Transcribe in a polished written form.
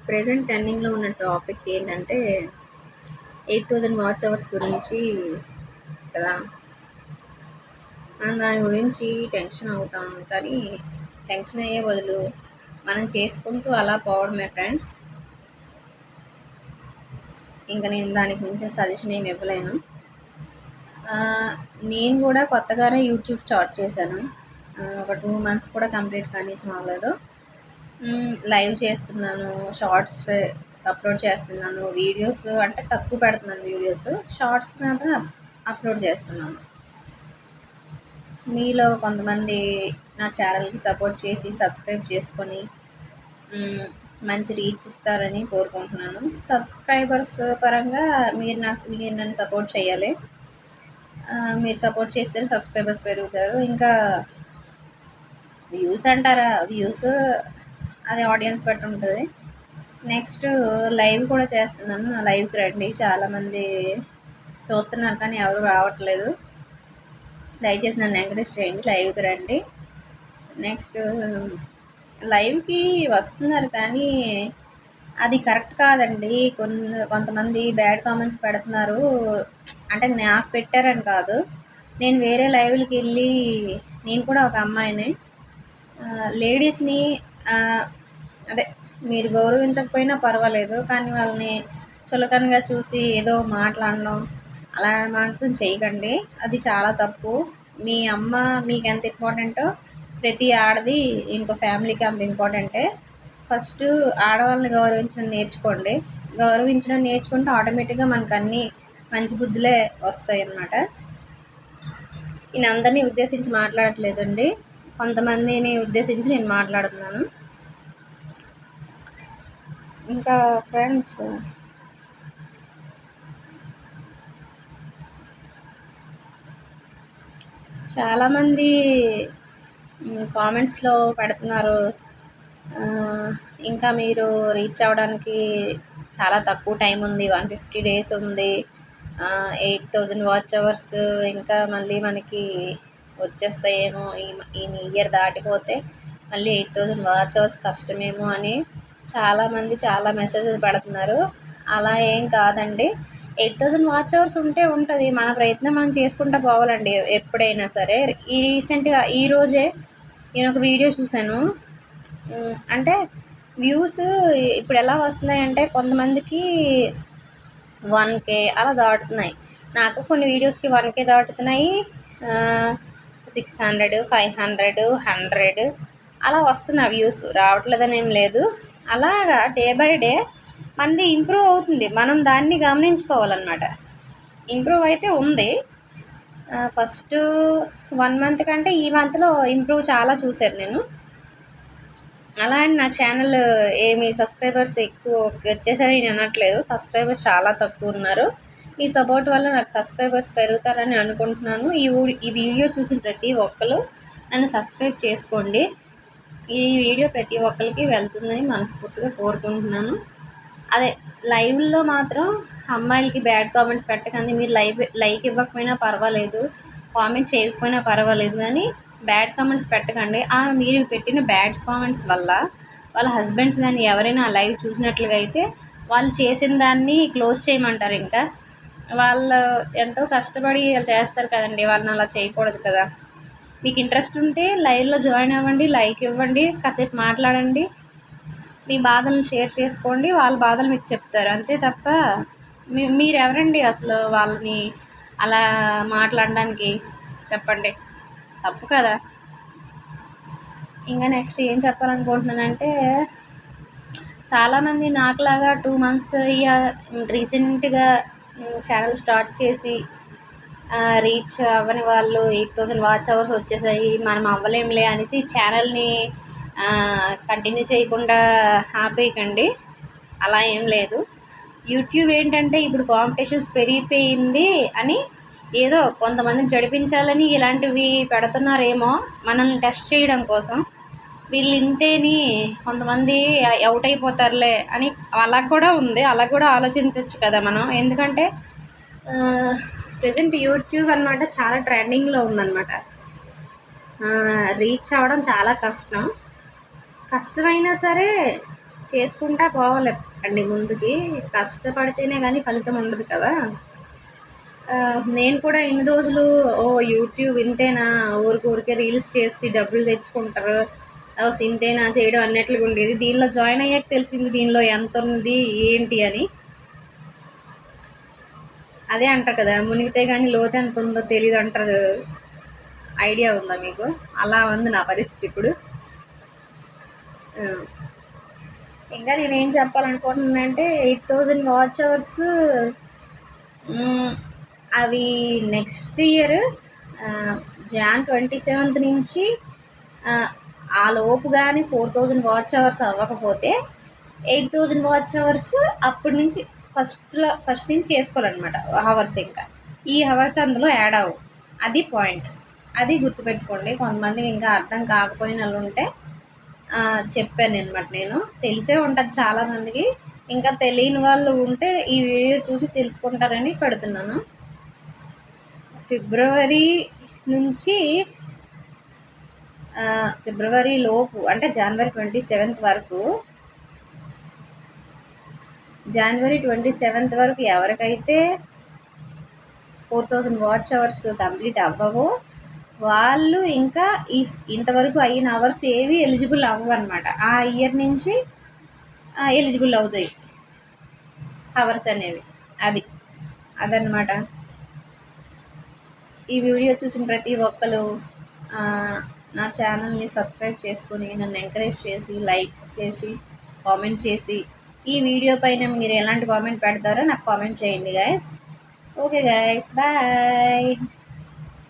Present ట్రెండింగ్‌లో ఉన్న topic ఏంటంటే 8000 వాచ్ అవర్స్ గురించి కదా! మనం దాని గురించి టెన్షన్ అవుతాం. కానీ టెన్షన్ అయ్యే బదులు మనం చేసుకుంటూ అలా పోవడమే ఫ్రెండ్స్. ఇంక నేను దానికి మించిన సజెషన్ ఏమి ఇవ్వలేను. నేను కూడా కొత్తగానే యూట్యూబ్ స్టార్ట్ చేశాను. ఒక 2 మంత్స్ కూడా కంప్లీట్ కనీసం అవ్వలేదు. లైవ్ చేస్తున్నాను, షార్ట్స్ అప్లోడ్ చేస్తున్నాను. వీడియోస్ అంటే తక్కువ పెడుతున్నాను వీడియోస్. షార్ట్స్ మాత్రం అప్లోడ్ చేస్తున్నాను. మీలో కొంతమంది నా ఛానల్‌కి సపోర్ట్ చేసి సబ్స్క్రైబ్ చేసుకొని మంచి రీచ్ ఇస్తారని కోరుకుంటున్నాను. సబ్స్క్రైబర్స్ పరంగా మీరు నన్ను సపోర్ట్ చేయాలి. మీరు సపోర్ట్ చేస్తేనే సబ్స్క్రైబర్స్ పెరుగుతారు. ఇంకా వ్యూస్ అంటారా, వ్యూస్ అది ఆడియన్స్ బట్టి ఉంటుంది. నెక్స్ట్ లైవ్ కూడా చేస్తున్నాను. నా లైవ్కి రండి. చాలామంది చూస్తున్నారు కానీ ఎవరు రావట్లేదు. దయచేసి నన్ను ఎంకరేజ్ చేయండి. లైవ్కి రండి. నెక్స్ట్ లైవ్కి వస్తున్నారు కానీ అది కరెక్ట్ కాదండి. కొంతమంది బ్యాడ్ కామెంట్స్ పెడుతున్నారు. అంటే నాకు పెట్టారని కాదు, నేను వేరే లైవ్లకి వెళ్ళి నేను కూడా ఒక అమ్మాయినే. లేడీస్ని అదే మీరు గౌరవించకపోయినా పర్వాలేదు, కానీ వాళ్ళని చులకనగా చూసి ఏదో మాట్లాడడం అలా మాత్రం చేయకండి. అది చాలా తప్పు. మీ అమ్మ మీకు ఎంత ఇంపార్టెంటో ప్రతి ఆడది ఇంకో ఫ్యామిలీకి అంత ఇంపార్టెంటే. ఫస్ట్ ఆడవాళ్ళని గౌరవించడం నేర్చుకోండి. గౌరవించడం నేర్చుకుంటే ఆటోమేటిక్గా మనకు అన్నీ మంచి బుద్ధులే వస్తాయి అన్నమాట. నేను అందరినీ ఉద్దేశించి మాట్లాడట్లేదండి, కొంతమందిని ఉద్దేశించి నేను మాట్లాడుతున్నాను. ఇంకా ఫ్రెండ్స్, చాలామంది కామెంట్స్లో పెడుతున్నారు, ఇంకా మీరు రీచ్ అవ్వడానికి చాలా తక్కువ టైం ఉంది, 150 days ఉంది, 8000 వాచ్ అవర్స్ ఇంకా మళ్ళీ మనకి వచ్చేస్తాయేమో, ఈ ఇయర్ దాటిపోతే మళ్ళీ 8000 వాచ్ అవర్స్ కష్టమేమో అని చాలామంది చాలా మెసేజ్లు పెడుతున్నారు. అలా ఏం కాదండి. 8000 వాచ్ అవర్స్ ఉంటే ఉంటుంది. మన ప్రయత్నం మనం చేసుకుంటూ పోవాలండి ఎప్పుడైనా సరే. రీసెంట్గా ఈరోజే నేను ఒక వీడియో చూశాను. అంటే వ్యూస్ ఇప్పుడు ఎలా వస్తున్నాయంటే కొంతమందికి 1K అలా దాటుతున్నాయి. నాకు కొన్ని వీడియోస్కి 1K దాటుతున్నాయి, 600, 500, 100 అలా వస్తున్నాయి వ్యూస్. రావట్లేదని ఏం లేదు. అలాగా డే బై డే మనది ఇంప్రూవ్ అవుతుంది. మనం దాన్ని గమనించుకోవాలన్నమాట. ఇంప్రూవ్ అయితే ఉంది. ఫస్ట్ 1 month కంటే ఈ మంత్లో ఇంప్రూవ్ చాలా చూశాను నేను. అలా అని నా ఛానల్ ఏమి సబ్స్క్రైబర్స్ ఎక్కువ వచ్చేసరి నేను అనట్లేదు. సబ్స్క్రైబర్స్ చాలా తక్కువ ఉన్నారు. మీ సపోర్ట్ వల్ల నాకు సబ్స్క్రైబర్స్ పెరుగుతారని అనుకుంటున్నాను. ఈ వీడియో చూసిన ప్రతి ఒక్కరు నన్ను సబ్స్క్రైబ్ చేసుకోండి. ఈ వీడియో ప్రతి ఒక్కరికి వెళ్తుందని మనస్ఫూర్తిగా కోరుకుంటున్నాను. అదే లైవ్లో మాత్రం అమ్మాయిలకి బ్యాడ్ కామెంట్స్ పెట్టకండి. మీరు లైక్ ఇవ్వకపోయినా పర్వాలేదు, కామెంట్ చేయకపోయినా పర్వాలేదు, కానీ బ్యాడ్ కామెంట్స్ పెట్టకండి. మీరు పెట్టిన బ్యాడ్ కామెంట్స్ వల్ల వాళ్ళ హస్బెండ్స్ కానీ ఎవరైనా లైవ్ చూసినట్లుగా అయితే వాళ్ళు చేసిన దాన్ని క్లోజ్ చేయమంటారు. ఇంకా వాళ్ళు ఎంతో కష్టపడి చేస్తారు కదండి, వాళ్ళని అలా చేయకూడదు కదా. మీకు ఇంట్రెస్ట్ ఉంటే లైవ్లో జాయిన్ అవ్వండి, లైక్ ఇవ్వండి, కాసేపు మాట్లాడండి, మీ బాధలను షేర్ చేసుకోండి, వాళ్ళ బాధలు మీకు చెప్తారు. అంతే తప్ప మీరెవరండి అసలు వాళ్ళని అలా మాట్లాడడానికి? చెప్పండి, తప్పు కదా. ఇంకా నెక్స్ట్ ఏం చెప్పాలనుకుంటున్నానంటే, చాలామంది నాకులాగా 2 months రీసెంట్గా ఛానల్ స్టార్ట్ చేసి రీచ్ అవ్వని వాళ్ళు 8000 వాచ్ అవర్స్ వచ్చేసాయి, మనం అవ్వలేంలే అనేసి ఛానల్ని కంటిన్యూ చేయకుండా ఆపేయకండి. అలా ఏం లేదు. యూట్యూబ్ ఏంటంటే ఇప్పుడు కాంపిటీషన్స్ పెరిగిపోయింది అని ఏదో కొంతమందిని జడిపించాలని ఇలాంటివి పెడుతున్నారేమో మనల్ని టెస్ట్ చేయడం కోసం. వీళ్ళు ఇంతేని కొంతమంది అవుట్ అయిపోతారులే అని అలా కూడా ఉంది. అలా కూడా ఆలోచించవచ్చు కదా మనం. ఎందుకంటే ప్రెజెంట్ యూట్యూబ్ అన్నమాట చాలా ట్రెండింగ్లో ఉందన్నమాట. రీచ్ అవ్వడం చాలా కష్టమైనా సరే చేసుకుంటా పోవాలి అండి ముందుకి. కష్టపడితేనే కానీ ఫలితం ఉండదు కదా. నేను కూడా ఇన్ని రోజులు యూట్యూబ్ ఇంతేనా, ఊరికే రీల్స్ చేసి డబ్బులు తెచ్చుకుంటారు, ఇంతేనా చేయడం అన్నట్లుగా ఉండేది. దీనిలో జాయిన్ అయ్యాక తెలిసింది దీనిలో ఎంత ఉంది ఏంటి అని. అదే అంటారు కదా, మునిగితే కానీ లోతు ఎంత ఉందో తెలియదు అంటారు. ఐడియా ఉందా మీకు? అలా ఉంది నా పరిస్థితి ఇప్పుడు. ఆ, ఇంకా నేనేం చెప్పాలనుకుంటున్నానంటే 8000 వాచ్ అవర్స్ అవి నెక్స్ట్ ఇయర్ జాన్ 27th నుంచి ఆ లోపు కానీ 4000 వాచ్ అవర్స్ అవ్వకపోతే 8000 వాచ్ అవర్స్ అప్పటి నుంచి ఫస్ట్ నుంచి చేసుకోవాలన్నమాట. అవర్స్ ఇంకా ఈ అవర్స్ అందులో యాడ్ అవ్వు. అది పాయింట్. అది గుర్తుపెట్టుకోండి. కొంతమందికి ఇంకా అర్థం కాకపోయిన వాళ్ళు ఉంటే చెప్పాను అనమాట. నేను తెలిసే ఉంటుంది చాలామందికి, ఇంకా తెలియని వాళ్ళు ఉంటే ఈ వీడియో చూసి తెలుసుకుంటారని పెడుతున్నాను. ఫిబ్రవరి నుంచి ఫిబ్రవరి లోపు అంటే జనవరి 27th వరకు, జనవరి 27th వరకు ఎవరికైతే 4000 వాచ్ అవర్స్ కంప్లీట్ అవ్వవో వాళ్ళు ఇంకా ఇంతవరకు అయిన అవర్స్ ఏవి ఎలిజిబుల్ అవ్వవు అనమాట. ఆ ఇయర్ నుంచి ఎలిజిబుల్ అవుతాయి అవర్స్ అనేవి. అదనమాట. ఈ వీడియో చూసిన ప్రతి ఒక్కరు నా ఛానల్ని సబ్స్క్రైబ్ చేసుకొని నన్ను ఎంకరేజ్ చేసి, లైక్స్ చేసి, కామెంట్ చేసి, ఈ వీడియో పైన మీరు ఎలాంటి కామెంట్ పెడతారో నాకు కామెంట్ చేయండి గైస్. Okay guys, bye.